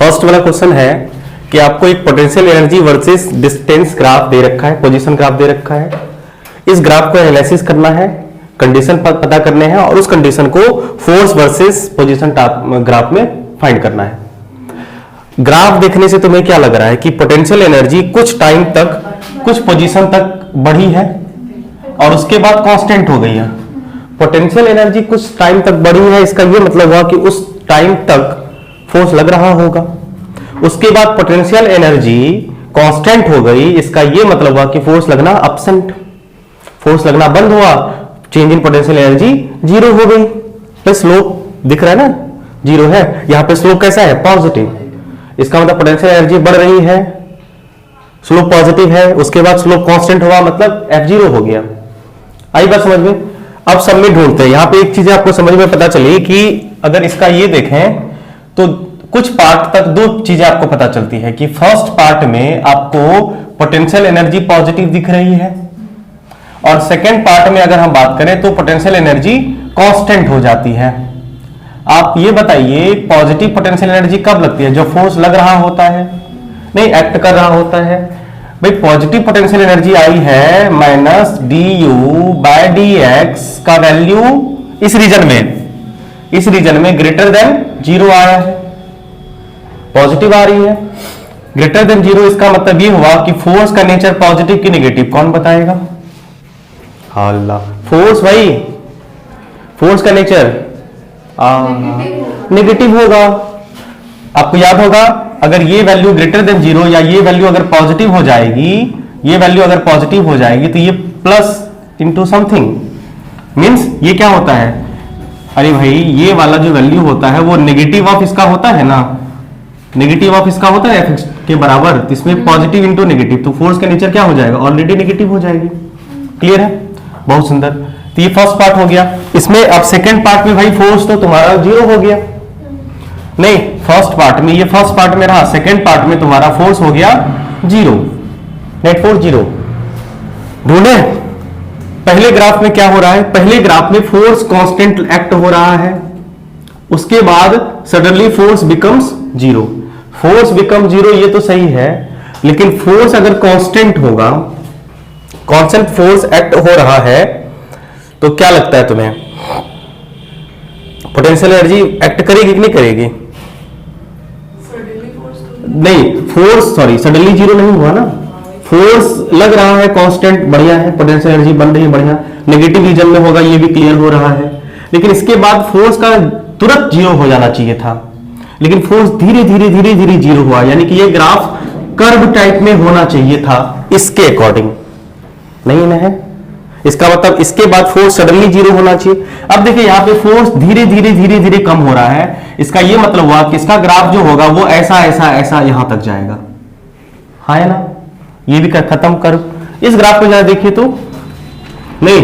First वाला question है कि आपको एक potential energy versus distance graph दे रखा है, पोजीशन ग्राफ दे रखा है। इस ग्राफ को एनालिसिस करना है, कंडीशन पता करने हैं और उस कंडीशन को फोर्स वर्सेस पोजीशन ग्राफ में फाइंड करना है। ग्राफ देखने से तुम्हें क्या लग रहा है कि पोटेंशियल एनर्जी कुछ टाइम तक कुछ पोजीशन तक बढ़ी है और उसके बाद कांस्टेंट हो गई है। पोटेंशियल एनर्जी कुछ टाइम तक बढ़ी है, इसका यह मतलब हुआ कि उस टाइम तक फोर्स लग रहा होगा। उसके बाद पोटेंशियल एनर्जी कांस्टेंट हो गई, इसका यह मतलब हुआ कि फोर्स लगना एब्सेंट, फोर्स लगना बंद हुआ, change in potential energy zero हो गई। तो स्लोप दिख रहा है ना, जीरो है। यहां पे स्लोप कैसा है? पॉजिटिव। इसका मतलब पोटेंशियल एनर्जी बढ़ रही है, स्लोप पॉजिटिव है। उसके बाद स्लोप कांस्टेंट हुआ, मतलब F0 हो गया। आई बात समझ में? अब सब में ढूंढते हैं। यहां पे एक चीज आपको समझ में पता चली कि अगर इसका ये देखें तो कुछ पार्ट तक दो चीजें आपको पता चलती है कि फर्स्ट पार्ट में आपको पोटेंशियल एनर्जी पॉजिटिव दिख रही है और सेकेंड पार्ट में अगर हम बात करें तो पोटेंशियल एनर्जी कांस्टेंट हो जाती है। आप ये बताइए पॉजिटिव पोटेंशियल एनर्जी कब लगती है? जब फोर्स लग रहा होता है, नहीं एक्ट कर रहा होता है। भाई पॉजिटिव पोटेंशियल एनर्जी आई है माइनस du बाय dx का वैल्यू इस रीजन में ग्रेटर देन जीरो आया है, पॉजिटिव आ रही है। ग्रेटर देन जीरो इसका मतलब ये हुआ कि फोर्स का नेचर पॉजिटिव की नेगेटिव, कौन बताएगा? अल्लाह। फोर्स, भाई फोर्स का नेचर नेगेटिव होगा। आपको याद होगा अगर ये वैल्यू ग्रेटर देन जीरो या ये वैल्यू अगर पॉजिटिव हो जाएगी, ये वैल्यू अगर पॉजिटिव हो जाएगी तो ये प्लस इंटू समथिंग मीन्स ये क्या होता है? अरे भाई ये वाला जो वैल्यू होता है वो नेगेटिव ऑफ इसका होता है ना, नेगेटिव ऑफ इसका होता है f के बराबर, तो इसमें पॉजिटिव इंटू नेगेटिव, तो फोर्स का नेचर क्या हो जाएगा? ऑलरेडी नेगेटिव हो जाएगी। क्लियर है? बहुत सुंदर। तो ये फर्स्ट पार्ट हो गया। इसमें अब सेकंड पार्ट में भाई फोर्स तो तुम्हारा जीरो हो गया, नहीं फर्स्ट पार्ट में, ये फर्स्ट पार्ट में रहा, सेकंड पार्ट में तुम्हारा फोर्स हो गया जीरो, नेट फोर्स जीरो। ढूंढे पहले ग्राफ में क्या हो रहा है? पहले ग्राफ में फोर्स कांस्टेंट एक्ट हो रहा है, उसके बाद suddenly force becomes zero. Force become zero ये तो सही है, लेकिन फोर्स अगर कांस्टेंट होगा, कांस्टेंट फोर्स एक्ट हो रहा है, तो क्या लगता है तुम्हें पोटेंशियल एनर्जी एक्ट करेगी कि नहीं करेगी? नहीं फोर्स, सॉरी सडनली जीरो नहीं हुआ ना, फोर्स लग रहा है कांस्टेंट, बढ़िया है, पोटेंशियल एनर्जी बन रही है, बढ़िया। नेगेटिव रीजन में होगा, ये भी क्लियर हो रहा है। लेकिन इसके बाद फोर्स का तुरंत जीरो हो जाना चाहिए था, लेकिन फोर्स धीरे धीरे जीरो हुआ, यानी कि ये ग्राफ कर्व टाइप में होना चाहिए था इसके अकॉर्डिंग, नहीं ना है। इसका मतलब इसके बाद फोर्स सडनली जीरो होना चाहिए। अब देखिए यहाँ पे फोर्स धीरे धीरे कम हो रहा है, इसका ये मतलब हुआ कि इसका ग्राफ जो होगा वो ऐसा यहां तक जाएगा, हाँ है ना। ये भी खत्म कर, इस ग्राफ को जरा देखिए तो, नहीं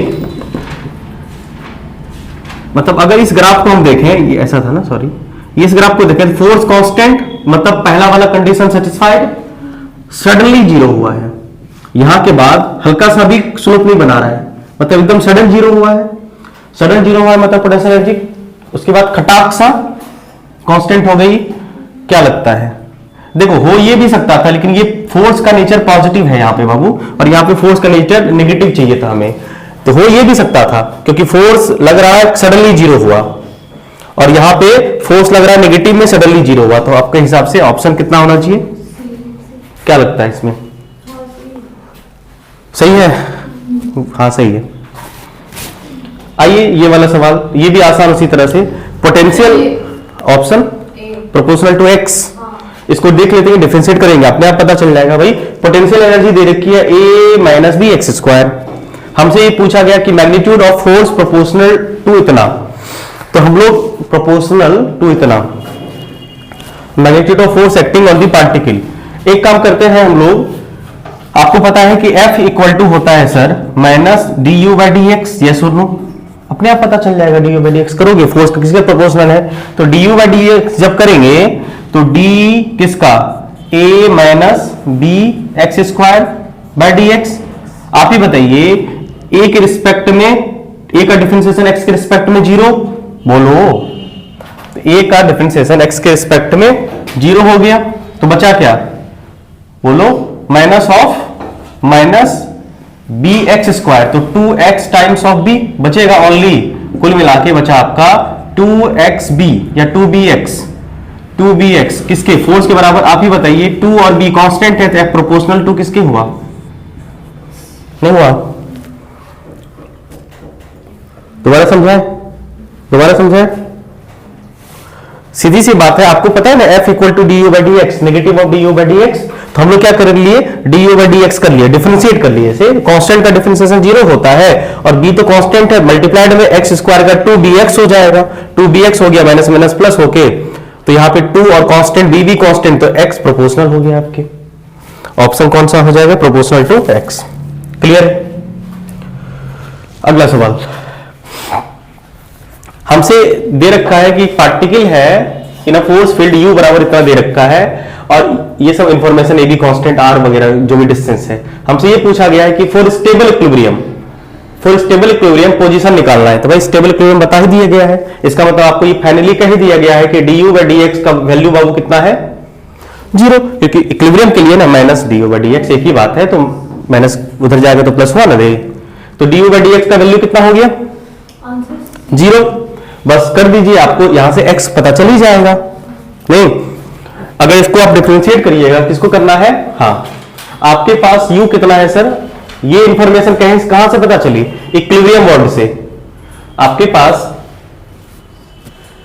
मतलब अगर इस ग्राफ को हम देखें, ये ऐसा था ना, सॉरी, इस ग्राफ को देखें, फोर्स कांस्टेंट मतलब पहला वाला कंडीशन सेटिस्फाइड, सडनली जीरो हुआ है, यहां के बाद हल्का सा भी स्लोप नहीं बना रहा है, मतलब एकदम सडन जीरो हुआ है। सडन जीरो हुआ है मतलब पोटेंशियल एनर्जी उसके बाद खटाक सा कांस्टेंट हो गई। क्या लगता है? देखो हो ये भी सकता था, लेकिन ये फोर्स का नेचर पॉजिटिव है यहाँ पे बाबू, और यहाँ पे फोर्स का नेचर नेगेटिव चाहिए था हमें, तो हो ये भी सकता था क्योंकि फोर्स लग रहा है सडनली जीरो हुआ और यहाँ पे फोर्स लग रहा है नेगेटिव में सडनली जीरो हुआ। तो आपके हिसाब से ऑप्शन कितना होना चाहिए? क्या लगता है इसमें? सही है? हाँ सही है। आइए ये वाला सवाल, ये भी आसान उसी तरह से, potential option proportional to x, इसको देख लेते हैं, डिफरेंशिएट करेंगे, अपने आप पता चल जाएगा। भाई पोटेंशियल एनर्जी दे रखी है a minus b x square, हमसे ये पूछा गया कि magnitude of force proportional to इतना, तो हम लोग प्रोपोर्शनल टू इतना, magnitude of force acting on the particle. एक काम करते हैं हम लोग, आपको पता है कि F इक्वल टू होता है sir minus du by d x, yes और नो, अपने आप पता चल जाएगा। du बाई डी एक्स करोगे, फोर्स का किसका प्रोपोर्शनल है, तो du बाई डी एक्स जब करेंगे तो d किसका, a minus b x square by d x. आप ही बताइए a के रिस्पेक्ट में, a का डिफरेंशिएशन x के रिस्पेक्ट में जीरो, बोलो ए का डिफरेंशिएशन एक्स के रिस्पेक्ट में 0 हो गया, तो बचा क्या, बोलो minus of minus b x square, तो 2x टाइम्स ऑफ बी बचेगा ओनली, कुल मिला के बचा आपका 2xb या 2bx किसके, फोर्स के बराबर। आप ही बताइए 2 और b कांस्टेंट है तो f प्रोपोर्शनल टू किसके हुआ, नहीं हुआ, दोबारा समझाए, सीधी सी बात है, आपको पता है ना f equal to d u by d x, negative of d u by d x, तो हम लोग क्या कर लिए, d u by d x कर लिए, डिफरेंशिएट कर लिए, से कांस्टेंट का डिफरेंशिएशन 0 होता है और b तो कांस्टेंट है, मल्टीप्लाइड में एक्स स्क्वायर का 2bx हो जाएगा, 2bx हो गया माइनस माइनस प्लस होके, तो यहां पे 2 और कांस्टेंट b भी कांस्टेंट, तो x प्रोपोर्शनल हो गया आपके, ऑप्शन कौन सा हो जाएगा, प्रोपोर्शनल टू x। क्लियर है। अगला सवाल, हमसे दे रखा है कि पार्टिकल है इन अ फोर्स फील्ड u बराबर इतना दे रखा है और ये सब information A be constant r वगैरह जो भी डिस्टेंस है, हमसे ये पूछा गया है कि फॉर स्टेबल इक्विलिब्रियम पोजीशन निकालना है, तो भाई स्टेबल इक्विलिब्रियम बता ही दिया गया है, इसका मतलब आपको ये फाइनली कह ही दिया गया है कि D u by d x का वैल्यू बाबू कितना है, 0, क्योंकि इक्विलिब्रियम के लिए ना minus D u by d x एक ही बात है, तो माइनस उधर जाएगा तो प्लस हुआ ना दे, तो D u by d x का वैल्यू कितना हो गया, 0, बस कर दीजिए, आपको यहां से x पता चल ही जाएगा। नहीं, अगर इसको आप डिफरेंशिएट करिएगा, किसको करना है, हाँ, आपके पास u कितना है सर, ये इंफॉर्मेशन कहां से पता चली, इक्विलिब्रियम वर्ड से, आपके पास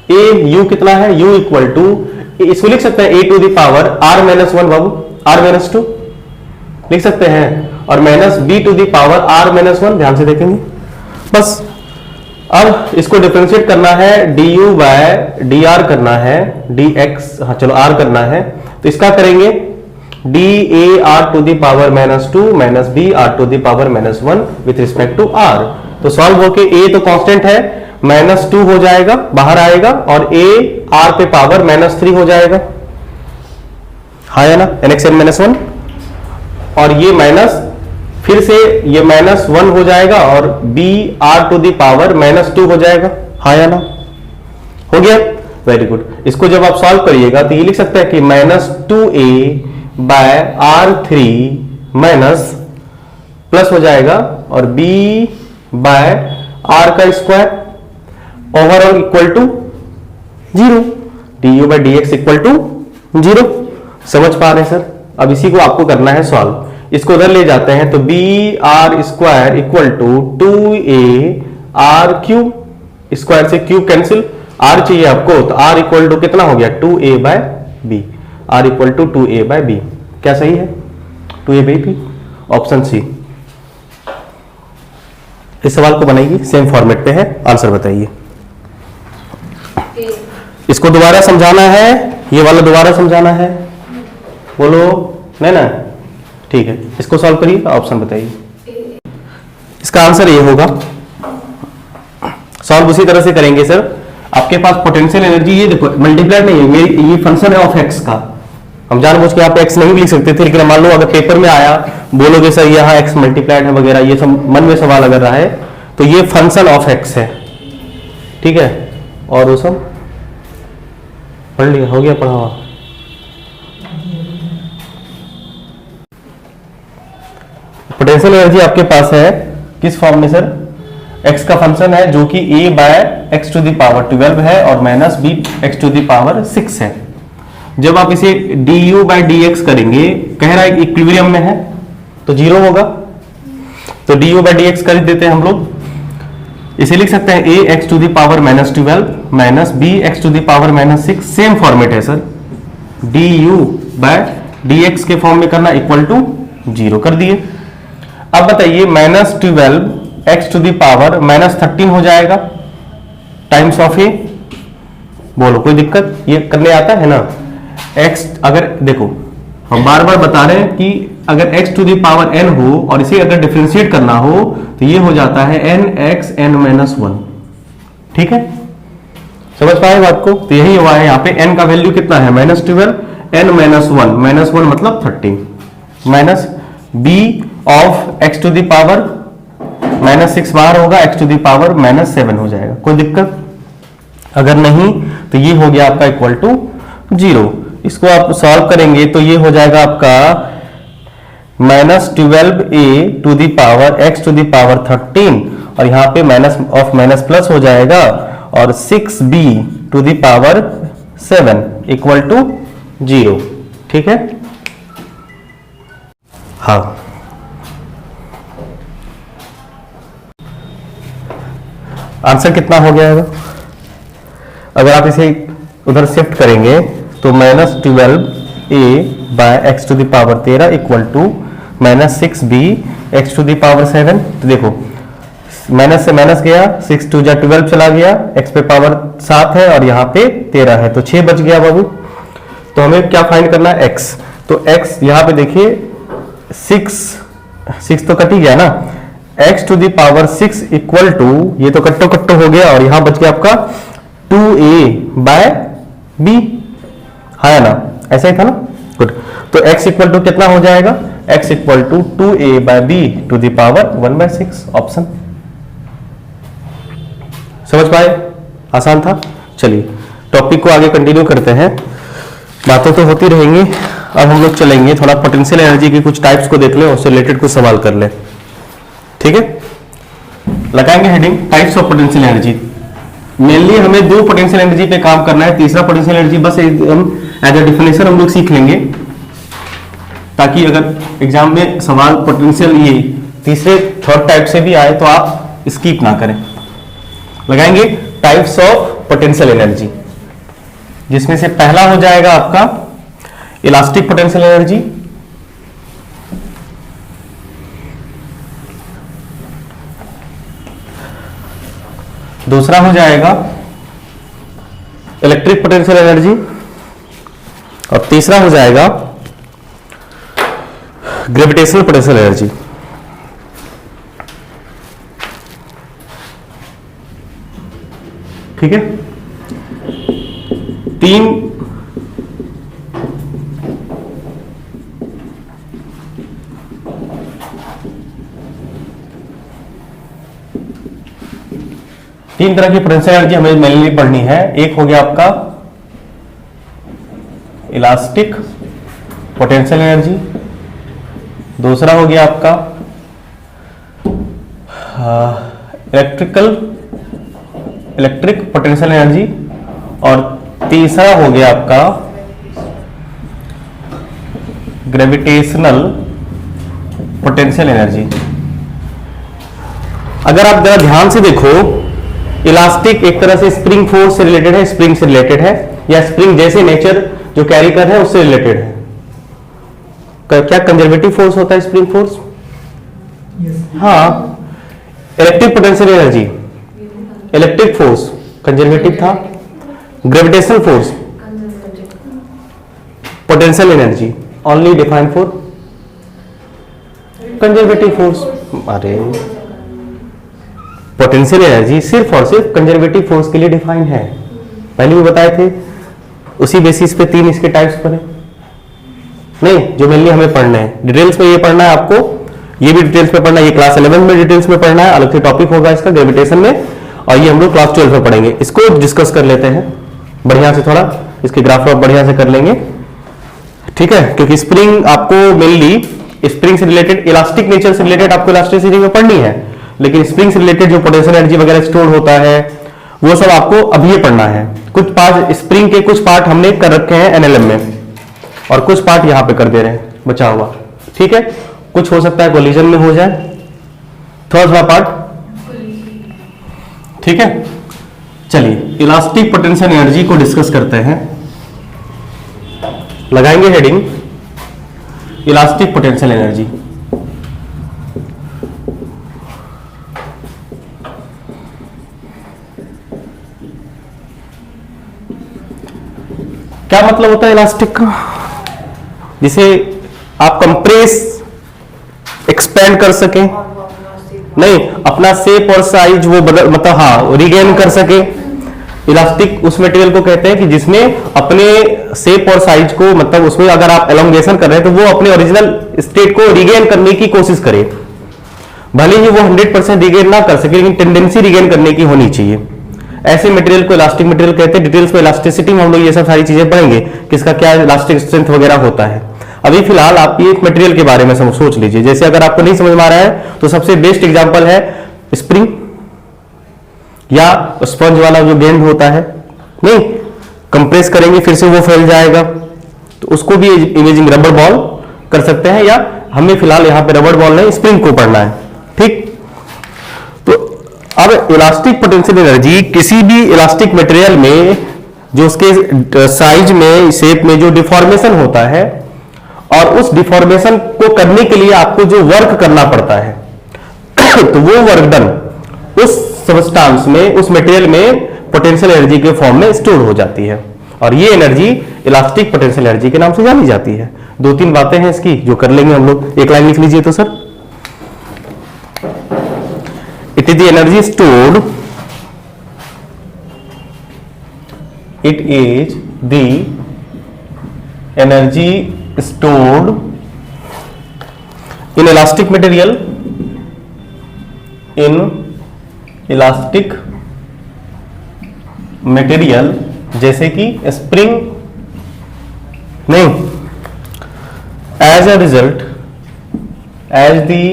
u कितना है, u इक्वल टू, इसको लिख सकते हैं a to the power r minus 1 बाबू, r माइनस 2 लिख सकते हैं, और minus b to the power r minus 1, ध्यान से देखेंगे बस। अब इसको डिफरेंशिएट करना है, d u by d r करना है, डी एक्स, हाँ चलो आर करना है, तो इसका करेंगे d a r to the power minus 2 minus b r to the power minus 1 with respect to r, तो सॉल्व होके ए तो कांस्टेंट है, माइनस 2 हो जाएगा, बाहर आएगा, और ए आर पे पावर माइनस 3 हो जाएगा, हाँ है ना, एनएक्स एन माइनस 1, और ये माइनस फिर से ये माइनस 1 हो जाएगा और b r to the power minus 2 हो जाएगा, हाँ या ना, हो गया, वेरी गुड। इसको जब आप सॉल्व करिएगा तो ये लिख सकते हैं कि minus 2a bye r3 minus plus हो जाएगा और b बाय r का square overall equal to 0, d u by d x equal to 0। समझ पा रहे हैं सर। अब इसी को आपको करना है सॉल्व, इसको उधर ले जाते हैं तो b r square equal to 2a r cube, square से क्यूब कैंसिल, आर चाहिए आपको, तो आर इक्वल टू कितना हो गया 2a by b, r equal to 2a by b, क्या सही है 2a by B, option C. इस सवाल को बनाइए, सेम फॉर्मेट पे है, आंसर बताइए। इसको दोबारा समझाना है, ये वाला दोबारा समझाना है, बोलो नहीं ना, ठीक है, इसको सॉल्व करिए, ऑप्शन बताइए। इसका आंसर ये होगा, सॉल्व उसी तरह से करेंगे सर। आपके पास पोटेंशियल एनर्जी, ये देखो मल्टीप्लाइड नहीं है, मेरी ये फंक्शन है ऑफ एक्स का, हम जानबूझ के यहाँ पे एक्स नहीं लिख सकते थे, लेकिन मान लो अगर पेपर में आया, बोलोगे सर यहाँ एक्स मल्टीप्लाइड है वगैरह, ये सब मन में सवाल अगर रहा है, तो ये फंक्शन ऑफ एक्स है, ठीक है, और वो सब पढ़ लिया, हो गया पढ़ा हुआ। पोटेंशियल एनर्जी आपके पास है किस फॉर्म में सर, x का फंक्शन है जो कि a by x to the power 12 है और minus b x to the power 6 है। जब आप इसे du बाय dx करेंगे, कह रहा है कि इक्विलिब्रियम में है तो 0 होगा, तो du बाय dx कर देते हैं हम लोग, इसे लिख सकते हैं a x to the power minus 12 minus b x to the power minus 6, same format है सर, du बाय dx के फॉर्म में करना, इक्वल टू 0 कर दिए। अब बताइए minus 12 x to the power minus 13 हो जाएगा टाइम्स ऑफ ए, बोलो कोई दिक्कत, ये करने आता है ना, x अगर देखो हम बार बार बता रहे हैं कि अगर x to the power n हो और इसे अगर डिफरेंशिएट करना हो तो ये हो जाता है nx n माइनस 1, ठीक है, समझ पाए बात को, तो यही हुआ है, यहाँ पे n का वैल्यू कितना है माइनस 12, n माइनस 1 मतलब 13 minus b of x to the power minus 6 बाहर होगा, x to the power minus 7 हो जाएगा, कोई दिक्कत, अगर नहीं तो ये हो गया आपका इक्वल टू 0। इसको आप सॉल्व करेंगे तो ये हो जाएगा आपका -12a to the power x to the power 13, और यहां पे माइनस ऑफ माइनस प्लस हो जाएगा, और 6b to the power 7 equal to 0। ठीक है, हाँ आंसर कितना हो गया है? अगर आप इसे उधर शिफ्ट करेंगे तो -12a by x to the power 13 equal to -6b x to the power 7। तो देखो माइनस से माइनस गया, 6 2 जा 12 चला गया, x पे पावर 7 है और यहाँ पे 13 है, तो 6 बच गया बाबू। तो हमें क्या फाइंड करना है? x। तो x यहाँ पे देखिए 6 तो कट ही गया ना, x to the power 6 equal to, ये तो कट्टो कट्टो हो गया, और यहां बच गया आपका 2a बाय b, है ना, ऐसा ही था ना। गुड। तो x इक्वल टू कितना हो जाएगा? x equal to 2a by b to the power 1/6, option. समझ पाए? आसान था। चलिए टॉपिक को आगे कंटिन्यू करते हैं, बातें तो होती रहेंगी। अब हम लोग चलेंगे थोड़ा पोटेंशियल एनर्जी की कुछ टाइप्स को देख लें, उससे रिलेटेड कुछ सवाल कर लें। ठीक है, लगाएंगे heading types of potential energy. Mainly हमें 2 पोटेंशियल एनर्जी पे काम करना है, तीसरा पोटेंशियल एनर्जी बस हम एज अ डिफिनेशन हम लोग सीख लेंगे, ताकि अगर एग्जाम में सवाल पोटेंशियल ये तीसरे थर्ड टाइप से भी आए तो आप स्किप ना करें। लगाएंगे टाइप्स ऑफ पोटेंशियल एनर्जी, जिसमें से पहला हो जाएगा आपका इलास्टिक पोटेंशियल एनर्जी, दूसरा हो जाएगा इलेक्ट्रिक पोटेंशियल एनर्जी, और तीसरा हो जाएगा ग्रेविटेशनल पोटेंशियल एनर्जी। ठीक है, 3 तरह की पोटेंशियल एनर्जी हमें मेनली पढ़नी है। एक हो गया आपका इलास्टिक पोटेंशियल एनर्जी, दूसरा हो गया आपका इलेक्ट्रिक पोटेंशियल एनर्जी, और तीसरा हो गया आपका ग्रेविटेशनल पोटेंशियल एनर्जी। अगर आप जरा ध्यान से देखो, इलास्टिक एक तरह से स्प्रिंग फोर्स से रिलेटेड है, स्प्रिंग से रिलेटेड है, या स्प्रिंग जैसे नेचर जो कैरी कर रहे हैं उससे रिलेटेड है। क्या कंजर्वेटिव फोर्स होता है स्प्रिंग फोर्स? हाँ। Electric potential energy, electric force conservative था, gravitational force potential energy only defined for conservative force. अरे पोटेंशियल एनर्जी सिर्फ और सिर्फ कंजर्वेटिव फोर्स के लिए डिफाइन है, पहले भी बताए थे। उसी बेसिस पे 3 इसके टाइप्स पर है, नहीं जो मेनली हमें पढ़ना है, डिटेल्स में ये पढ़ना है आपको, ये भी डिटेल्स में पढ़ना है, ये क्लास 11 में डिटेल्स में पढ़ना है, अलग से टॉपिक होगा इसका ग्रेविटेशन में, और ये हम लोग क्लास 12 में पढ़ेंगे। इसको डिस्कस कर लेते हैं बढ़िया से, थोड़ा इसके ग्राफ आप बढ़िया से कर लेंगे। ठीक है, क्योंकि स्प्रिंग आपको मेनली स्प्रिंग से रिलेटेड, इलास्टिक नेचर से रिलेटेड आपको इलास्टिसिटी में पढ़नी है, लेकिन स्प्रिंग से रिलेटेड जो पोटेंशियल एनर्जी वगैरह स्टोर होता है वो सब आपको अभी ये पढ़ना है। कुछ पार्ट स्प्रिंग के कुछ पार्ट हमने कर रखे हैं एनएलएम में, और कुछ पार्ट यहां पे कर दे रहे हैं बचा हुआ। ठीक है, कुछ हो सकता है कोलिजन में हो जाए, थोड़ा पार्ट। ठीक है, चलिए इलास्टिक पोटेंशियल एनर्जी को डिस्कस करते हैं। लगाएंगे हेडिंग इलास्टिक पोटेंशियल एनर्जी। क्या मतलब होता है इलास्टिक का? जिसे आप कंप्रेस एक्सपेंड कर सके, नहीं अपना शेप और साइज वो बदल, मतलब हाँ रिगेन कर सके। इलास्टिक उस मटेरियल को कहते हैं कि जिसमें अपने शेप और साइज को, मतलब उसमें अगर आप एलोंगेशन कर रहे हैं तो वो अपने ओरिजिनल स्टेट को रिगेन करने की कोशिश करे। भले ही वो 100% रिगेन ना कर सके, लेकिन टेंडेंसी रिगेन करने की होनी चाहिए। ऐसे मटेरियल को इलास्टिक मटेरियल कहते हैं। डिटेल्स में इलास्टिसिटी में हम लोग ये सब सारी चीजें पढ़ेंगे, किसका क्या इलास्टिक स्ट्रेंथ वगैरह होता है। अभी फिलहाल आप ये एक मटेरियल के बारे में सोच लीजिए। जैसे अगर आपको नहीं समझ में आ रहा है तो सबसे बेस्ट एग्जांपल है स्प्रिंग या स्पंज वाला जो गेंद होता है, नहीं कंप्रेस करेंगे फिर से वो फैल जाएगा, तो उसको भी इमेजिंग रबर बॉल कर सकते हैं, या हमें फिलहाल यहां पे रबर बॉल नहीं स्प्रिंग को पढ़ना है, ठीक। तो अब इलास्टिक पोटेंशियल एनर्जी किसी भी इलास्टिक मटेरियल में जो उसके साइज में शेप में जो डिफॉर्मेशन होता है, और उस डिफॉर्मेशन को करने के लिए आपको जो वर्क करना पड़ता है तो वो वर्क डन उस सब्सटेंस में, उस मटेरियल में पोटेंशियल एनर्जी के फॉर्म में स्टोर हो जाती है, और ये एनर्जी इलास्टिक पोटेंशियल एनर्जी के नाम से जानी जाती है। दो तीन बातें हैं इसकी जो कर लेंगे हम लोग। एक लाइन लिख लीजिए तो sir, it is the energy stored, it is the energy stored in elastic material, in elastic material, जैसे कि स्प्रिंग नहीं, as a result, as the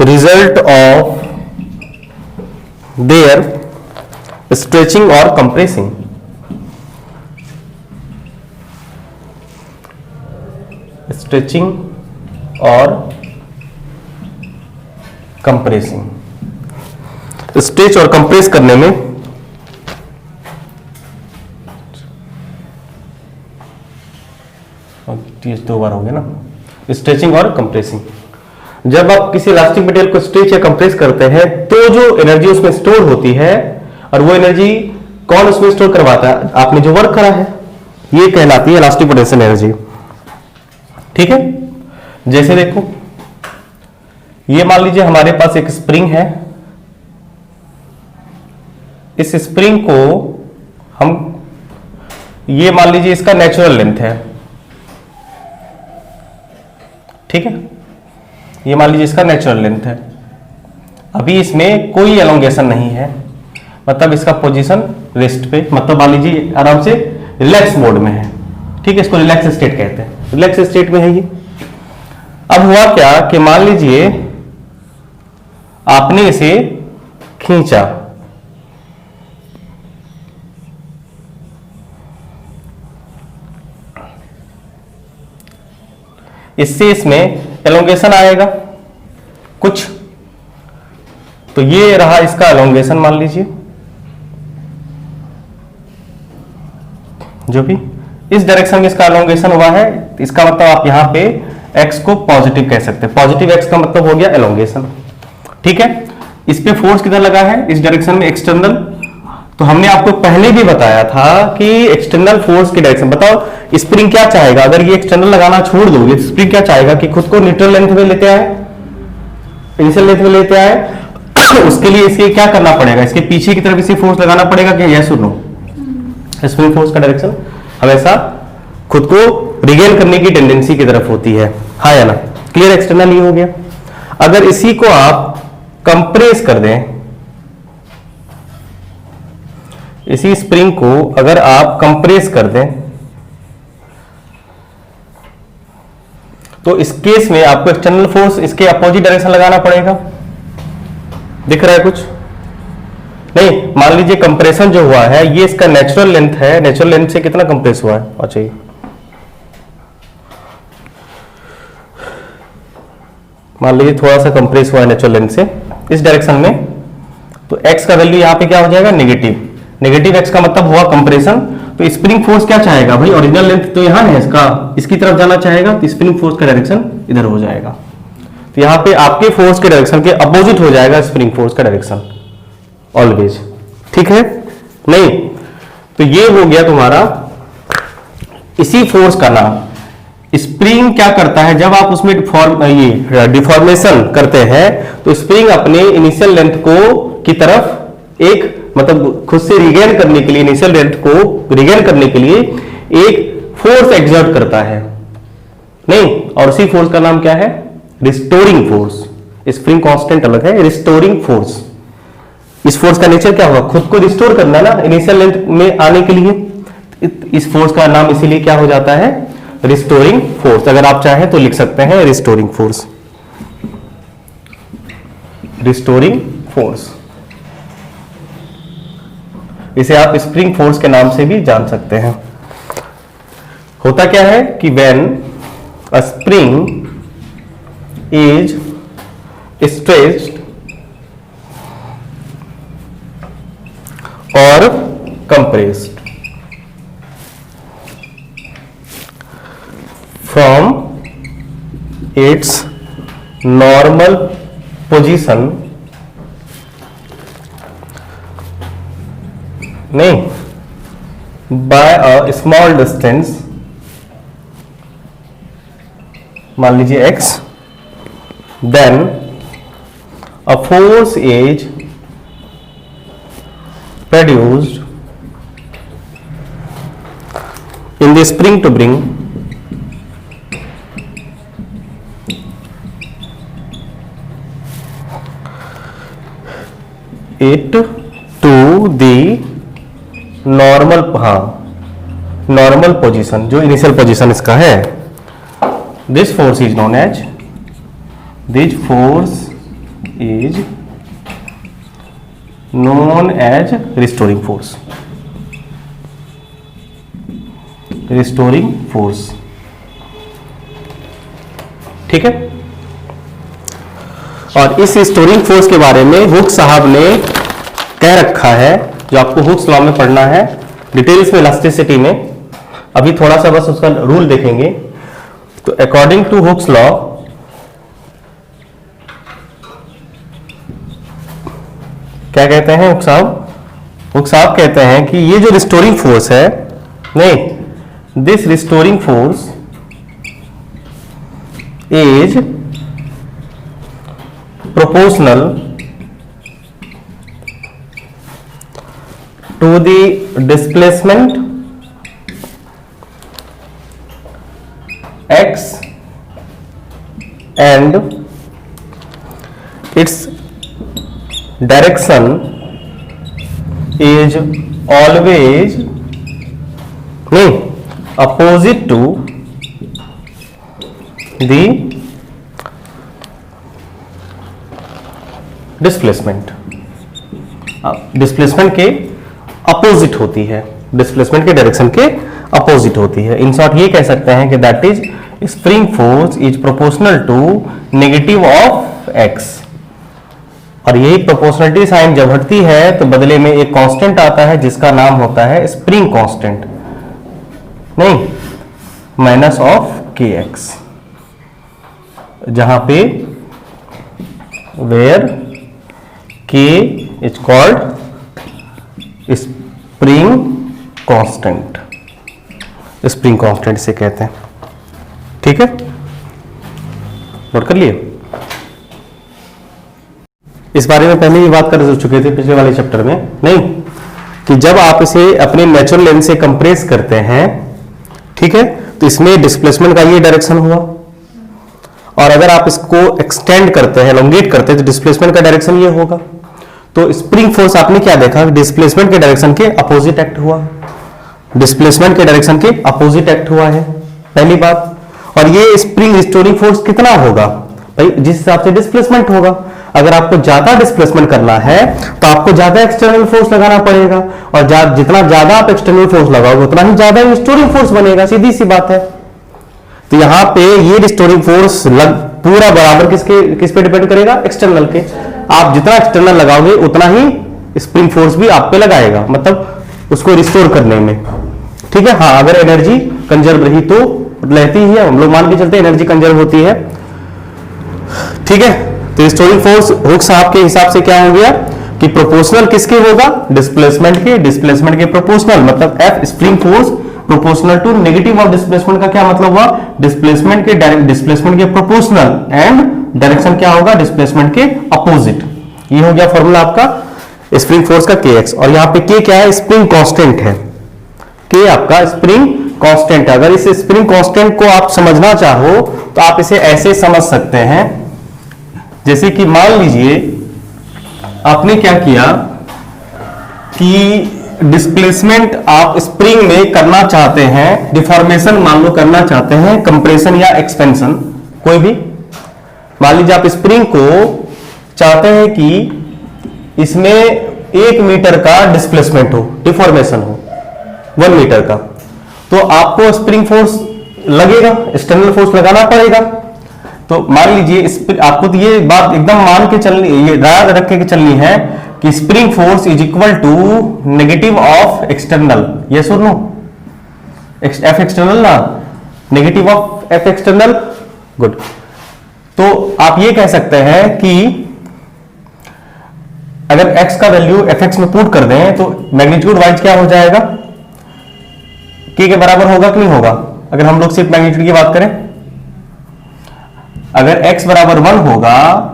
result of their stretching or compressing, stretching और compressing. Stretch और compress करने में दो बार हो गया ना, स्ट्रेचिंग और कंप्रेसिंग। जब आप किसी इलास्टिक मटेरियल को स्ट्रेच या कंप्रेस करते हैं तो जो एनर्जी उसमें स्टोर होती है, और वो एनर्जी कौन उसमें स्टोर करवाता है, आपने जो वर्क करा है, ये कहलाती है इलास्टिक पोटेंशियल एनर्जी, ठीक है। जैसे देखो, ये मान लीजिए हमारे पास एक स्प्रिंग है, इस स्प्रिंग को हम, ये मान लीजिए इसका नेचुरल लेंथ है, ठीक है, ये मान लीजिए इसका नेचुरल लेंथ है। अभी इसमें कोई एलोंगेशन नहीं है, मतलब इसका पोजीशन रेस्ट पे, मतलब मान लीजिए आराम से रिलैक्स मोड में है, ठीक है, इसको रिलैक्स स्टेट कहते हैं, रिलैक्स स्टेट में है ये। अब हुआ क्या कि मान लीजिए आपने इसे खींचा, इससे इसमें एलोंगेशन आएगा कुछ, तो ये रहा इसका एलोंगेशन, मान लीजिए जो भी इस डायरेक्शन में इसका एलोंगेशन हुआ है, इसका मतलब आप यहां पे x को पॉजिटिव कह सकते हैं। पॉजिटिव x का मतलब हो गया एलोंगेशन, ठीक है। इस पे फोर्स किधर लगा है, इस डायरेक्शन में एक्सटर्नल। तो हमने आपको पहले भी बताया था कि एक्सटर्नल फोर्स की डायरेक्शन, बताओ स्प्रिंग क्या चाहेगा, अगर ये एक्सटर्नल लगाना छोड़ दोगे, स्प्रिंग क्या चाहेगा कि खुद को न्यूट्रल लेंथ में लेते आए, इनिशियल लेंथ में लेते आए। उसके लिए इसके क्या करना पड़ेगा, इसके पीछे की तरफ इसे फोर्स लगाना पड़ेगा कि यस और नो। स्प्रिंग फोर्स का डायरेक्शन हमेशा खुद को रिगेन करने की टेंडेंसी की तरफ होती है, हाँ या ना। क्लियर, एक्सटर्नल ये हो गया। अगर इसी को आप कंप्रेस कर दें, इसी स्प्रिंग को अगर आप कंप्रेस कर दें, तो इस केस में आपको एक्सटर्नल फोर्स इसके अपोजिट डायरेक्शन लगाना पड़ेगा। दिख रहा है कुछ नहीं? मान लीजिए कंप्रेशन जो हुआ है ये इसका नेचुरल लेंथ है, नेचुरल लेंथ से कितना कंप्रेस हुआ है, अच्छा ये मान लीजिए थोड़ा सा कंप्रेस हुआ है नेचुरल लेंथ से इस डायरेक्शन में, तो x का वैल्यू यहां पे क्या हो जाएगा, नेगेटिव। नेगेटिव x का मतलब हुआ कंप्रेशन। तो स्प्रिंग फोर्स क्या चाहेगा भाई, ओरिजिनल लेंथ तो यहां है इसका, इसकी तरफ जाना चाहेगा, तो स्प्रिंग फोर्स का डायरेक्शन इधर हो जाएगा। तो यहां पे आपके फोर्स के डायरेक्शन के अपोजिट हो जाएगा स्प्रिंग फोर्स का डायरेक्शन ऑलवेज, ठीक है नहीं? तो ये हो गया तुम्हारा इसी फोर्स का नाम। स्प्रिंग क्या करता है, जब आप उसमें ये डिफॉर्मेशन करते हैं तो स्प्रिंग अपने इनिशियल लेंथ को की तरफ एक मतलब खुद से रिगेन करने के लिए, इनिशियल लेंथ को रिगेन करने के लिए एक फोर्स एक्सर्ट करता है नहीं, और उसी फोर्स का नाम क्या है, रिस्टोरिंग फोर्स। स्प्रिंग कांस्टेंट अलग है, रिस्टोरिंग फोर्स इस फोर्स का नेचर क्या होगा, खुद को रिस्टोर करना ना इनिशियल लेंथ में आने के लिए। इस फोर्स का नाम इसीलिए क्या हो जाता है, रिस्टोरिंग फोर्स। अगर आप चाहें तो लिख सकते हैं रिस्टोरिंग फोर्स, रिस्टोरिंग फोर्स। इसे आप स्प्रिंग फोर्स के नाम से भी जान सकते हैं। होता क्या है कि when a spring is stretched और compressed from its normal position, नहीं, by a small distance, मान लीजिए x, then a force is produced in the spring to bring it to the normal position, जो इनिशियल पोजीशन इसका है। this force is known as restoring force, restoring force. ठीक है, और इस restoring force के बारे में हुक साहब ने कह रखा है, जो आपको हुक्स लॉ में पढ़ना है डिटेल्स में, इलास्टिसिटी में। अभी थोड़ा सा बस उसका रूल देखेंगे। तो अकॉर्डिंग टू हुक्स लॉ, क्या कहते हैं हुक साहब? हुक साहब कहते हैं कि ये जो रिस्टोरिंग फोर्स है, नहीं, this restoring force is proportional to the displacement x and its direction is always, नहीं, opposite to the displacement। Displacement के अपोजिट होती है, डिस्प्लेसमेंट के डायरेक्शन के अपोजिट होती है। इन शॉर्ट ये कह सकते हैं कि that is spring force is proportional to negative of x. और यही प्रोपोर्शनलिटी साइन जब हटती है तो बदले में एक कांस्टेंट आता है जिसका नाम होता है स्प्रिंग कांस्टेंट, नहीं, माइनस ऑफ के एक्स, जहां पे वेयर के is called spring constant, spring constant इसे कहते हैं। ठीक है, नोट कर लिए। इस बारे में पहले ही बात कर चुके थे पिछले वाले चैप्टर में, नहीं, कि जब आप इसे अपने नेचुरल लेंथ से कंप्रेस करते हैं, ठीक है, तो इसमें डिस्प्लेसमेंट का ये डायरेक्शन हुआ, और अगर आप इसको एक्सटेंड करते हैं, एलोंगेट करते हैं, तो डिस्प्लेसमेंट का डायरेक्शन ये होगा। तो स्प्रिंग फोर्स आपने क्या देखा, डिस्प्लेसमेंट के डायरेक्शन के अपोजिट एक्ट हुआ, डिस्प्लेसमेंट के डायरेक्शन के अपोजिट एक्ट हुआ है, पहली बात। और ये स्प्रिंग रिस्टोरिंग फोर्स कितना होगा भाई, जिस हिसाब से डिस्प्लेसमेंट होगा। अगर आपको ज्यादा डिस्प्लेसमेंट करना है तो आपको ज्यादा एक्सटर्नल फोर्स लगाना पड़ेगा, और जितना ज्यादा आप एक्सटर्नल फोर्स लगाओगे उतना ही ज्यादा रिस्टोरिंग फोर्स बनेगा, सीधी सी बात है। तो यहां पे ये रिस्टोरिंग फोर्स पूरा बराबर किस पे डिपेंड करेगा, एक्सटर्नल के। आप जितना एक्सटर्नल लगाओगे उतना ही स्प्रिंग फोर्स भी आप पे लगाएगा, मतलब उसको रिस्टोर करने में। ठीक है, हाँ, अगर एनर्जी कंजर्व रही तो रहती ही है, हम लोग मान के चलते हैं एनर्जी कंजर्व होती है। ठीक है, तो रिस्टोरिंग फोर्स हुक साहब के हिसाब से क्या हो गया कि प्रोपोर्शनल किसके होगा, डिस्प्लेसमेंट के, डिस्प्लेसमेंट के प्रोपोर्शनल, मतलब f spring force proportional to negative of displacement का क्या मतलब हुआ, डिस्प्लेसमेंट के डायरेक्ट, डिस्प्लेसमेंट के प्रोपोर्शनल, एंड डायरेक्शन क्या होगा, डिस्प्लेसमेंट के अपोजिट। ये हो गया फॉर्मूला आपका स्प्रिंग फोर्स का के एक्स। और यहां पे के क्या है, स्प्रिंग कांस्टेंट है, के आपका स्प्रिंग कांस्टेंट है। अगर इस स्प्रिंग कांस्टेंट को आप समझना चाहो तो आप इसे ऐसे समझ सकते हैं, जैसे कि मान लीजिए आपने क्या किया, कि डिस्प्लेसमेंट आप स्प्रिंग में करना चाहते हैं, डिफॉर्मेशन मान लो करना चाहते हैं, कंप्रेशन या एक्सपेंशन, कोई भी मान लीजिए आप स्प्रिंग को चाहते हैं कि इसमें 1 मीटर का डिस्प्लेसमेंट हो, डिफॉर्मेशन हो 1 मीटर का, तो आपको स्प्रिंग फोर्स लगेगा, एक्सटर्नल फोर्स लगाना पड़ेगा। तो मान लीजिए आपको तो ये बात एकदम मान के चलनी, ये याद रख के चलनी है कि spring force is equal to negative of external, ये सुन लो, एफ एक्सटर्नल ना, negative of f external, good. तो आप ये कह सकते हैं कि अगर x का वैल्यू fx में पुट कर दें तो मैग्नीट्यूड वाइज क्या हो जाएगा, k के बराबर होगा कि नहीं होगा। अगर हम लोग सिर्फ मैग्नीट्यूड की बात करें, अगर x बराबर 1 होगा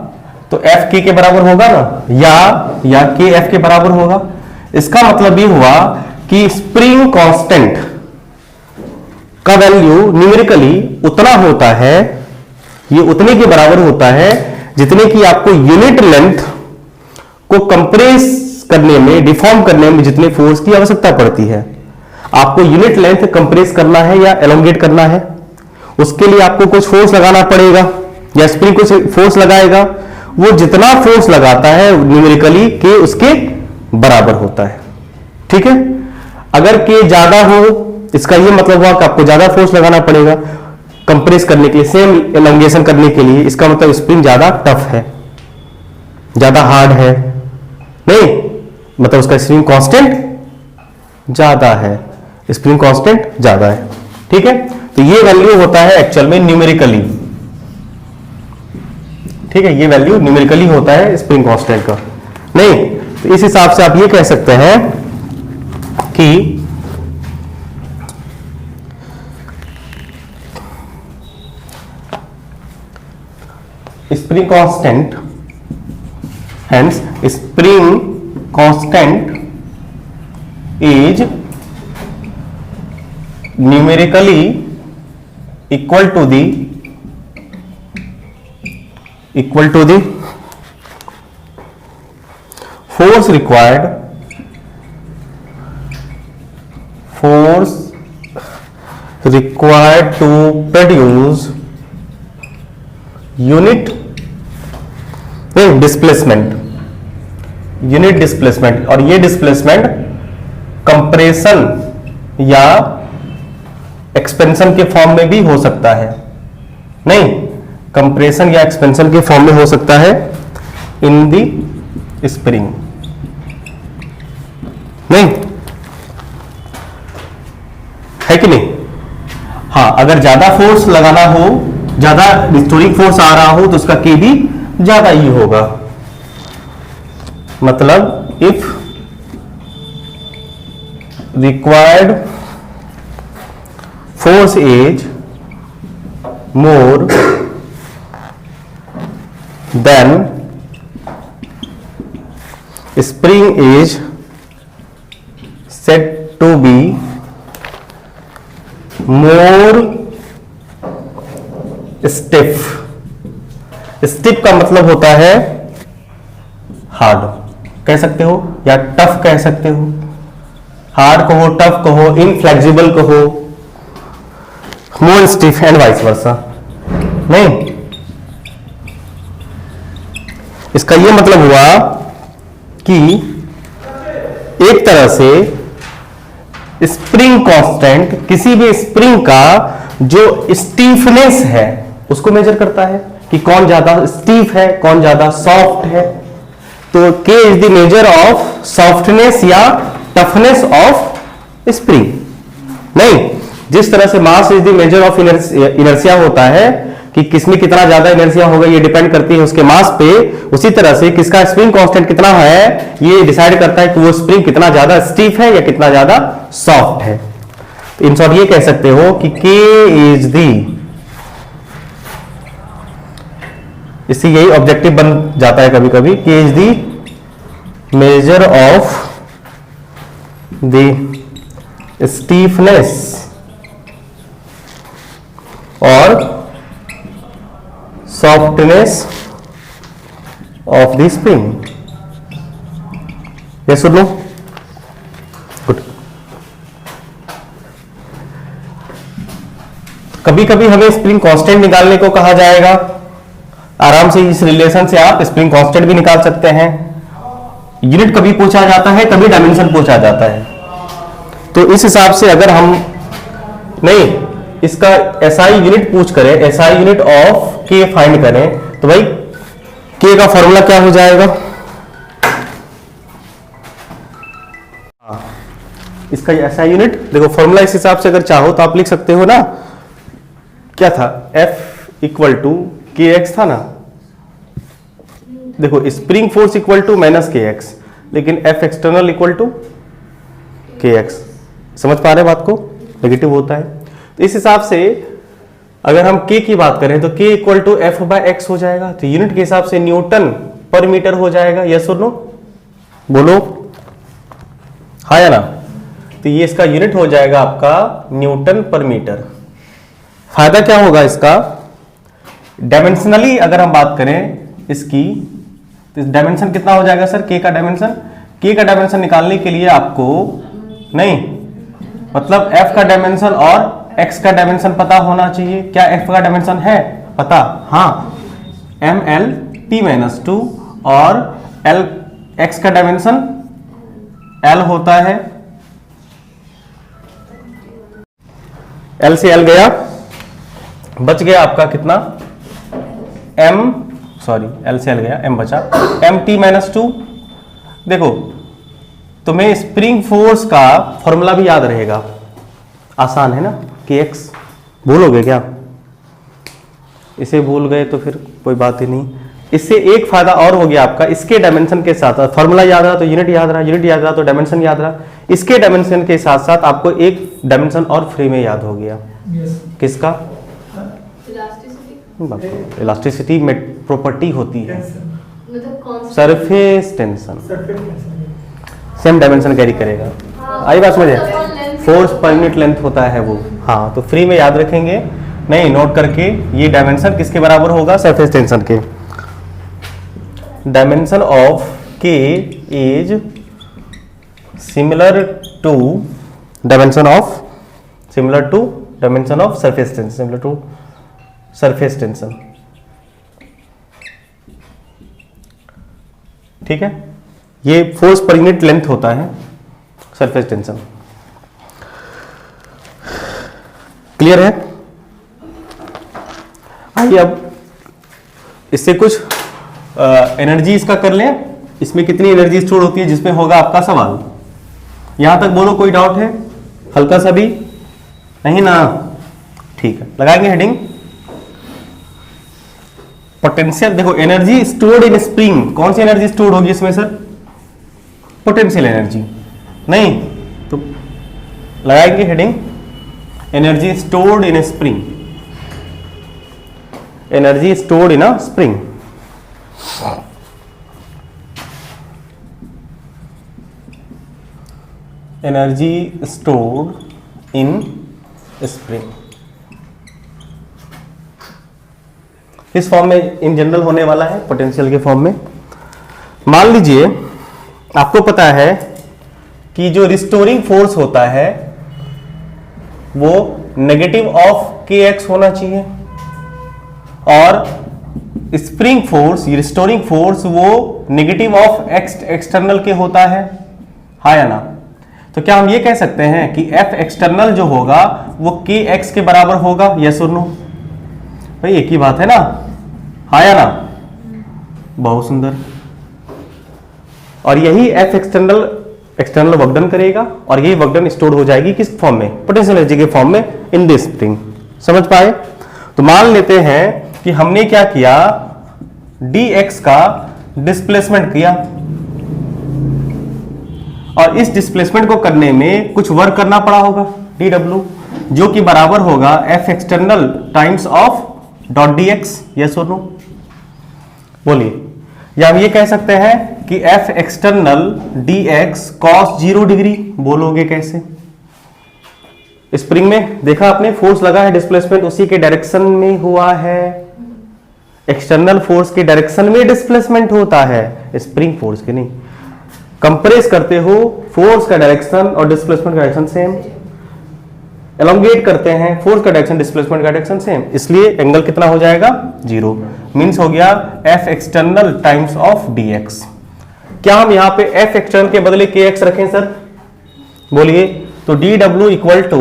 तो f k के बराबर होगा ना, या k f के बराबर होगा। इसका मतलब ये हुआ कि स्प्रिंग कांस्टेंट का वैल्यू न्यूमेरिकली उतना होता है, ये उतने के बराबर होता है जितने की आपको यूनिट लेंथ को कंप्रेस करने में, डिफॉर्म करने में जितने फोर्स की आवश्यकता पड़ती है। आपको यूनिट लेंथ कंप्रेस करना है या एलोंगेट करना है, उसके लिए आपको कुछ फोर्स लगाना पड़ेगा या स्प्रिंग कुछ फोर्स लगाएगा, वो जितना फोर्स लगाता है न्यूमेरिकली के उसके बराबर होता है। ठीक है, अगर के ज्यादा हो इसका ये मतलब हुआ कि आपको ज्यादा फोर्स लगाना पड़ेगा कंप्रेस करने के लिए, सेम एलोंगेशन करने के लिए। इसका मतलब स्प्रिंग ज्यादा टफ है, ज्यादा हार्ड है, नहीं मतलब उसका स्प्रिंग कांस्टेंट ज्यादा है, स्प्रिंग कांस्टेंट ज्यादा है। ठीक है, तो ये वैल्यू होता है एक्चुअल में न्यूमेरिकली। ठीक है, ये वैल्यू न्यूमेरिकली होता है स्प्रिंग कांस्टेंट का, नहीं तो इस हिसाब से आप ये कह सकते हैं कि spring constant, hence spring constant is numerically equal to the force required to produce unit displacement. और ये डिस्प्लेसमेंट कंप्रेशन या एक्सपेंशन के फॉर्म में भी हो सकता है, नहीं कंप्रेशन या एक्सपेंशन के फॉर्म में हो सकता है इन दी स्प्रिंग, नहीं है कि नहीं। हाँ, अगर ज्यादा फोर्स लगाना हो, ज्यादा रिस्टोरिंग फोर्स आ रहा हो तो उसका के भी ज्यादा ही होगा। मतलब if required force is more than spring is said to be more stiff. Stiff का मतलब होता है हार्ड कह सकते हो या टफ कह सकते हो, हार्ड कहो, टफ कहो, इनफ्लेक्सिबल कहो, मोर स्टिफ एंड वाइस वर्सा। नहीं, इसका यह मतलब हुआ कि एक तरह से स्प्रिंग कांस्टेंट किसी भी स्प्रिंग का जो स्टीफनेस है उसको मेजर करता है कि कौन ज्यादा स्टीफ है, कौन ज्यादा सॉफ्ट है। तो K is the measure of softness या टफनेस ऑफ स्प्रिंग। नहीं, जिस तरह से mass is the measure of inertia होता है कि किसमें कितना ज्यादा इनर्शिया होगा ये डिपेंड करती है उसके मास पे, उसी तरह से किसका स्प्रिंग कांस्टेंट कितना है ये डिसाइड करता है कि वो स्प्रिंग कितना ज्यादा स्टीफ है या कितना ज्यादा सॉफ्ट है। तो इन शॉर्ट ये कह सकते हो कि K इज दी, इससे यही ऑब्जेक्टिव बन जाता है कभी कभी, K is the measure of the stiffness और सॉफ्टनेस ऑफ द स्प्रिंग। ये सुन लो, कभी कभी हमें स्प्रिंग कांस्टेंट निकालने को कहा जाएगा, आराम से इस रिलेशन से आप स्प्रिंग कांस्टेंट भी निकाल सकते हैं। यूनिट कभी पूछा जाता है, कभी डायमेंशन पूछा जाता है। तो इस हिसाब से अगर हम नहीं इसका एसआई यूनिट पूछ करें, एसआई यूनिट ऑफ के फाइंड करें, तो भाई के का फॉर्मूला क्या हो जाएगा? इसका एसआई यूनिट देखो, फॉर्मूला इस हिसाब से अगर चाहो तो आप लिख सकते हो ना, क्या था? F equal to k x था ना। देखो spring force equal to minus k x, लेकिन F external equal to k x. समझ पा रहे बात को? नेगेटिव होता है। तो इस हिसाब से अगर हम K की बात करें तो K equal to F by x हो जाएगा। तो यूनिट के हिसाब से न्यूटन पर मीटर हो जाएगा। यस और नो? बोलो हाँ या ना? तो ये इसका यूनिट हो जाएगा आपका न्यूटन पर मीटर। फायदा क्या होगा इसका? डायमेंशनली अगर हम बात करें इसकी, तो डायमेंशन कितना हो जाएगा सर? K का डायमेंशन, K का डायमेंशन निकालने के लिए आपको नहीं मतलब F का डायमेंशन और X का डायमेंशन पता होना चाहिए। क्या F का डायमेंशन है पता? हाँ, ML/T-2 और X का डायमेंशन L होता है। L से L गया, बच गया आपका कितना? L से L गया, M बचा, MT-2। देखो तुम्हें स्प्रिंग फोर्स का फॉर्मूला भी याद रहेगा, आसान है ना? KX भूलोगे क्या? इसे भूल गए तो फिर कोई बात ही नहीं। इससे एक फायदा और हो गया आपका, इसके डायमेंशन के साथ फॉर्मूला याद रहा तो यूनिट याद रहा, यूनिट याद रहा तो डायमेंशन याद रहा। इसके डायमेंशन के साथ साथ आपको एक डायमेंशन और फ्री में याद हो गया। किसका? इलास्टिसिटी में प्रॉपर्टी होती है, surface tension same dimension carry करेगा। आई बात समझे? फोर्स पर यूनिट लेंथ होता है वो। हाँ, तो फ्री में याद रखेंगे, नहीं नोट करके। ये डायमेंशन किसके बराबर होगा? सरफेस टेंशन के। Dimension of K is similar to dimension of surface tension, similar to surface tension. ठीक है, ये फोर्स पर यूनिट लेंथ होता है सरफेस टेंशन। क्लियर है? आइए अब इससे कुछ एनर्जी इसका कर लें। इसमें कितनी एनर्जी स्टोर होती है, जिसमें होगा आपका सवाल। यहां तक बोलो, कोई डाउट है? हल्का सा भी नहीं ना? ठीक है, लगाएंगे हेडिंग। पोटेंशियल देखो, एनर्जी स्टोर्ड इन स्प्रिंग। कौन सी एनर्जी स्टोर्ड होगी इसमें सर? Potential energy. नहीं तो लगाएंगे heading energy stored in spring. Energy stored in a spring. Energy stored in spring. इस फॉर्म में इन जनरल होने वाला है, पोटेंशियल के फॉर्म में। मान लीजिए आपको पता है कि जो रिस्टोरिंग फोर्स होता है वो नेगेटिव ऑफ kx होना चाहिए, और स्प्रिंग फोर्स, रिस्टोरिंग फोर्स, वो नेगेटिव ऑफ एक्सटर्नल के होता है। हाँ या ना? तो क्या हम ये कह सकते हैं कि F एक्सटर्नल जो होगा वो kx के बराबर होगा? यस और नो? भाई एक ही बात है ना? हाँ या ना? बहुत सुंदर। और यही F एक्सटर्नल वर्क डन करेगा, और यही वर्क डन स्टोर हो जाएगी किस फॉर्म में? पोटेंशियल एनर्जी के फॉर्म में इन दिस स्प्रिंग। समझ पाए? तो मान लेते हैं कि हमने क्या किया, dx का डिस्प्लेसमेंट किया, और इस डिस्प्लेसमेंट को करने में कुछ वर्क करना पड़ा होगा, dw, जो कि बराबर होगा F external times of dot dx। Yes और नो? बोलिए। या हम ये कह सकते हैं कि F external dx cos 0 degree. बोलोगे कैसे? स्प्रिंग में देखा आपने, फोर्स लगा है, डिस्प्लेसमेंट उसी के डायरेक्शन में हुआ है। एक्सटर्नल फोर्स के डायरेक्शन में डिस्प्लेसमेंट होता है, स्प्रिंग फोर्स के नहीं। कंप्रेस करते हो, फोर्स का डायरेक्शन और डिस्प्लेसमेंट का डायरेक्शन सेम। एलोंगेट करते हैं, फोर्स का डायरेक्शन डिस्प्लेसमेंट का डायरेक्शन सेम, इसलिए एंगल कितना हो जाएगा 0। मींस हो गया F external times of dx। क्या हम यहाँ पे एफ एक्सटर्नल के बदले kx रखें सर? बोलिए। तो dw equal to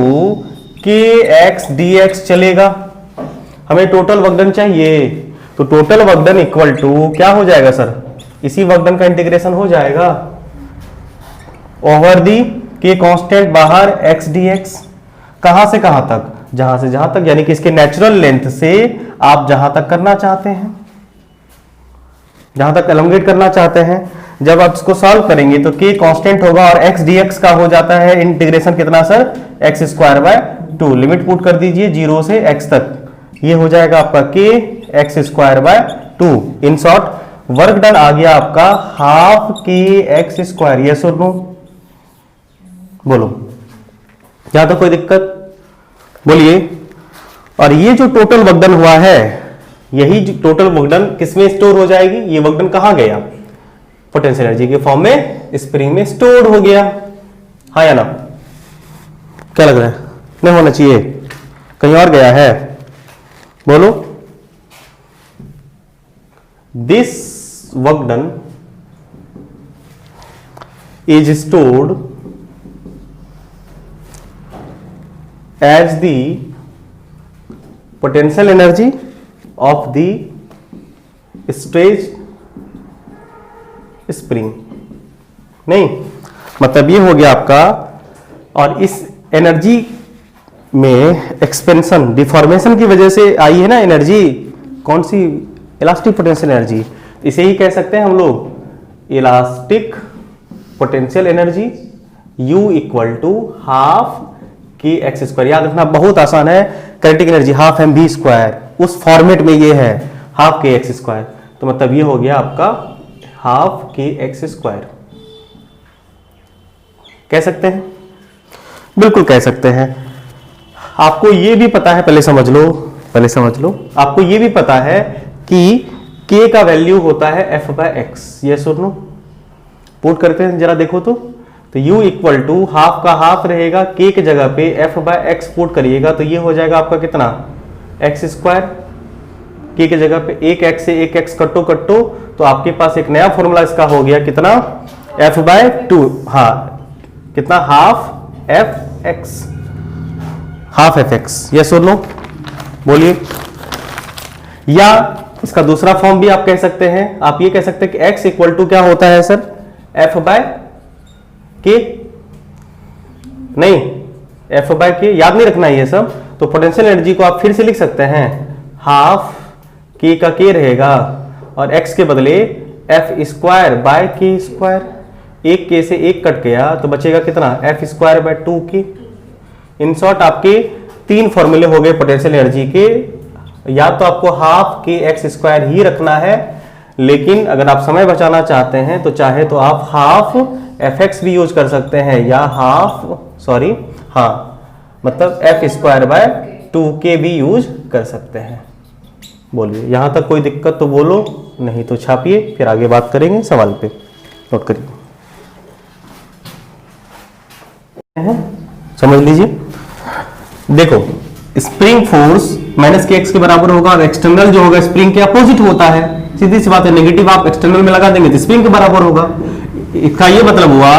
kx dx चलेगा। हमें टोटल वर्कडन चाहिए, तो टोटल वर्कडन इक्वल टू क्या हो जाएगा सर? इसी वर्कडन का इंटीग्रेशन हो जाएगा ओवर दी के कांस्टेंट बाहर x dx। कहां से कहां तक? जहां से जहां तक, यानी कि इसके नेचुरल लेंथ से आप जहां तक करना चाहते हैं, जहां तक एलोंगेट करना चाहते हैं। जब आप इसको सॉल्व करेंगे तो k कांस्टेंट होगा और x dx का हो जाता है इंटीग्रेशन कितना sir? x square by 2। Limit put कर दीजिए 0 से x तक, ये हो जाएगा आपका k x square by 2। In short work done आ गया आपका half k x square. Yes और नो? बोलो, यहां तो कोई दिक्कत? बोलिए। और ये जो टोटल वर्क डन हुआ है, यही जो टोटल वर्क डन किसमें स्टोर हो जाएगी? ये वर्क डन कहां गया? पोटेंशियल एनर्जी के फॉर्म में स्प्रिंग में स्टोर हो गया। हाँ या ना? क्या लग रहा है? नहीं होना चाहिए, कहीं और गया है? बोलो। This work done is stored as the potential energy of the stretched spring। नहीं, मतलब ये हो गया आपका। और इस एनर्जी में एक्सपेंशन डिफॉर्मेशन की वजह से आई है ना एनर्जी, कौन सी? Elastic potential energy. इसे ही कह सकते हैं हम लोग elastic potential energy, U equal to half K X square. याद रखना बहुत आसान है, kinetic energy half M V square, उस फॉर्मेट में ये है हाफ के एक्स स्क्वायर। तो मतलब ये हो गया आपका हाफ के एक्स स्क्वायर। कह सकते हैं? बिल्कुल कह सकते हैं। आपको ये भी पता है, पहले समझ लो, पहले समझ लो, आपको ये भी पता है कि k का वैल्यू होता है f बाय एक्स। यस और नो? पुट करते हैं जरा, देखो तो u इक्वल टू हाफ का हाफ रहेगा, k की जगह पे f बाय एक्स पुट करिएगा तो ये हो जाएगा आपका कितना? X square. k की जगह पे एक x से एक x कट्टो कट्टो, तो आपके पास एक नया फॉर्मूला इसका हो गया कितना? f by 2। हाँ, कितना? Half F X, half F X. Yes और नो? बोलिए। या इसका दूसरा फॉर्म भी आप कह सकते हैं, आप ये कह सकते हैं कि x इक्वल टू क्या होता है सर? f बाय के। नहीं, f बाय के याद नहीं रखना है ये सब। तो पोटेंशियल एनर्जी को आप फिर से लिख सकते हैं, हाफ k का k रहेगा और x के बदले f स्क्वायर बाय के स्क्वायर। एक k से एक कट गया तो बचेगा कितना? f square by 2k। In short आपके तीन फॉर्मूले हो गए पोटेंशियल एनर्जी के। या तो आपको हाफ के एक्स स्क्वायर ही रखना है, लेकिन अगर आप समय बचाना चाहते हैं तो चाहे तो आप हाफ एफ एक्स भी यूज कर सकते हैं, या मतलब एफ स्क्वायर बाय 2k भी यूज कर सकते हैं। बोलिए, यहां तक कोई दिक्कत तो बोलो, नहीं तो छापिए, फिर आगे बात करेंगे। सवाल पे नोट करिए, समझ लीजिए। देखो, spring force minus k x के बराबर होगा और एक्सटर्नल जो होगा स्प्रिंग के अपोजिट होता है। सीधी सी बात है, नेगेटिव आप एक्सटर्नल में लगा देंगे तो स्प्रिंग के बराबर होगा। इसका ये मतलब हुआ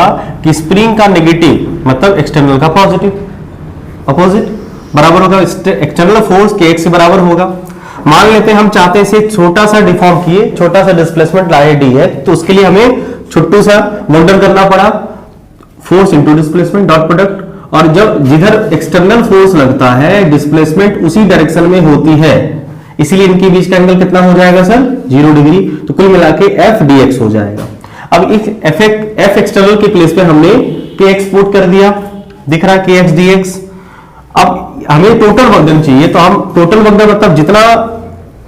कि स्प्रिंग का नेगेटिव मतलब एक्सटर्नल का पॉजिटिव, अपोजिट बराबर होगा। एक्सटर्नल फोर्स के एक्स के बराबर होगा। मान लेते हैं हम चाहते हैं इसे छोटा सा डिफॉर्म किए, छोटा सा डिस्प्लेसमेंट लाए डी है, तो उसके लिए हमें छोटू सा मॉडल करना पड़ा, force into displacement dot product. और जब जिधर एक्सटर्नल फोर्स लगता है डिस्प्लेसमेंट उसी डायरेक्शन में होती है, इसीलिए इनके बीच का एंगल कितना हो जाएगा सर? 0 डिग्री। तो कुल मिला के एफ डी एक्स हो जाएगा। अब इस एफ एक्सटर्नल के प्लेस पे हमने के एक्स पुट कर दिया, दिख रहा है के एक्स डी एक्स। अब हमें टोटल वर्क चाहिए, तो हम टोटल वर्क मतलब जितना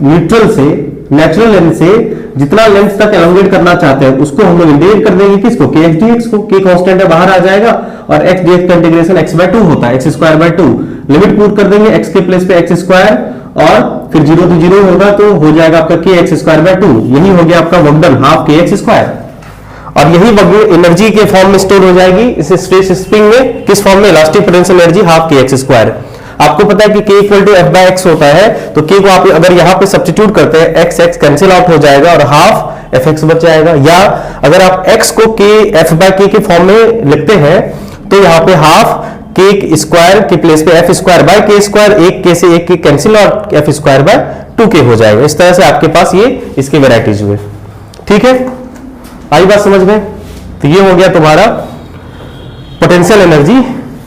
न्यूट्रल से नेचुरल लेंथ से जितना लेंथ तक एलोंगेट करना चाहते हैं उसको हम लोग इंटीग्रेट कर देंगे। किसको? के एक्स डी एक्स को। के कांस्टेंट है, बाहर आ जाएगा और एक्स डी एक्स का इंटीग्रेशन एक्स बाय 2 होता है, x square by 2। Limit put कर देंगे एक्स के प्लेस पे एक्स स्क्वायर और फिर 0 to 0 होगा तो हो जाएगा आपका के एक्स स्क्वायर बाय 2। यही हो गया आपका work done, half K X square. और यही एनर्जी के फॉर्म में स्टोर हो जाएगी इस स्ट्रेस स्प्रिंग में, किस फॉर्म में, elastic potential energy half K X square. आपको पता है कि K equal to F by X होता है, तो K को आप अगर यहां पे सब्स्टिट्यूट करते हैं, एक्स एक्स कैंसिल आउट हो जाएगा और हाफ एफ एक्स बच जाएगा। या अगर आप x को K एफ बाई के फॉर्म में लिखते हैं तो यहां पे हाफ के स्क्वायर के प्लेस पे एफ स्क्वायर बाय के स्क्वायर, एक के से एक के कैंसिल और एफ स्क्वायर बाय 2k हो जाएगा। इस तरह से आपके पास ये इसके वेराइटीज हुए। ठीक है, आई बात समझ में? तो ये हो गया तुम्हारा पोटेंशियल एनर्जी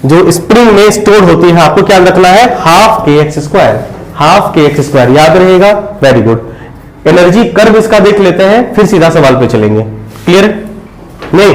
जो स्प्रिंग में स्टोर होती है। आपको क्या रखना है, half K X square, half K X square याद रहेगा। Very good. एनर्जी कर्व इसका देख लेते हैं, फिर सीधा सवाल पे चलेंगे। क्लियर? नहीं